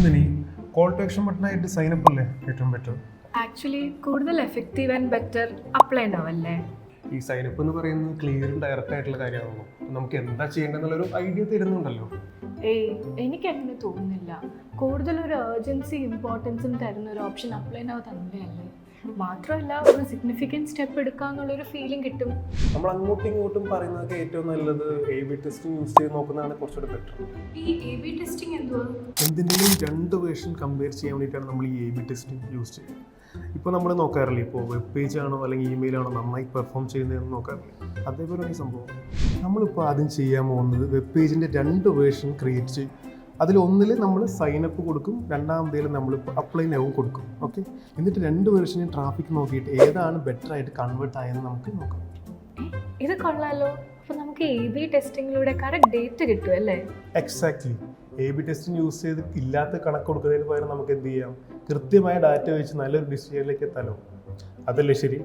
Nandini, call to action ബട്ടണായിട്ട് signup അല്ലേ ഏറ്റവും ബെറ്റർ? ആക്ച്വലി കൂടുതൽ എഫക്റ്റീവ് ആൻഡ് ബെറ്റർ അപ്ലൈ ആവല്ലേ? ഈ സൈനപ്പ് എന്ന് പറയുന്നത് ക്ലിയറും ഡയറക്റ്റ് ആയിട്ടുള്ള കാര്യമാണല്ലോ. നമുക്ക് എന്താ ചെയ്യേണ്ടതെന്നുള്ളൊരു ഐഡിയ തരുന്നുണ്ടല്ലോ. ഏയ് എനിക്കങ്ങനെ തോന്നുന്നില്ല. കൂടുതലൊരു ഏർജൻസി ഇമ്പോർട്ടൻസും തരുന്ന ഒരു ഓപ്ഷൻ അപ്ലൈ നാവ് തന്നെയല്ലേ. മാത്രമല്ല ഒരു സിഗ്നിഫിക്കൻറ്റ് സ്റ്റെപ്പ് എടുക്കാന്നുള്ളൊരു ഫീലിംഗ് കിട്ടും. നമ്മൾ അങ്ങോട്ടും ഇങ്ങോട്ടും പറയുന്നതൊക്കെ ഏറ്റവും നല്ലത് AB ടെസ്റ്റിംഗ് യൂസ് ചെയ്ത് നോക്കുന്നതാണ് കുറച്ചുകൂടി ബെറ്റർ. ഈ AB ടെസ്റ്റിംഗ് എന്തുവാ? എന്തിൻ്റെയും രണ്ട് വേർഷൻ കമ്പയർ ചെയ്യാൻ വേണ്ടിയിട്ടാണ് നമ്മൾ ഈ AB ടെസ്റ്റിംഗ് യൂസ് ചെയ്യുന്നത്. ഇപ്പോൾ നമ്മൾ നോക്കാറില്ലേ, ഇപ്പോൾ വെബ് പേജ് ആണോ അല്ലെങ്കിൽ ഇമെയിൽ ആണോ നന്നായി പെർഫോം ചെയ്യുന്നതെന്ന് നോക്കാറില്ലേ, അതേപോലെയാണ് ഈ സംഭവം. നമ്മളിപ്പോൾ ആദ്യം ചെയ്യാൻ പോകുന്നത് വെബ് പേജിൻ്റെ രണ്ട് വേർഷൻ ക്രിയേറ്റ് ചെയ്യും. അതിലൊന്നിൽ നമ്മൾ സൈനപ്പ് കൊടുക്കും, രണ്ടാമതേൽ നമ്മൾ അപ്ലൈ നൗ കൊടുക്കും. ഓക്കെ, എന്നിട്ട് രണ്ട് വേർഷനും ട്രാഫിക് നോക്കിയിട്ട് ഏതാണ് ബെറ്റർ ആയിട്ട് കൺവേർട്ട് ആയെന്ന് നമുക്ക് നോക്കാം. ഇത് കൊള്ളാലോ. അപ്പോൾ നമുക്ക് AB ടെസ്റ്റിങ്ങിലൂടെ കറക്റ്റ് ഡേറ്റ് കിട്ടും അല്ലേ? എക്സാക്ട്ലി. AB ടെസ്റ്റിംഗ് യൂസ് ചെയ്ത് ഇല്ലാത്ത കണക്ക് കൊടുക്കുന്നതിന് പകരം നമുക്ക് എന്ത് ചെയ്യാം, കൃത്യമായ ഡാറ്റ വെച്ച് നല്ലൊരു ഡിസിഷനിലേക്ക് എത്താലോ. അതല്ലേ ശരി?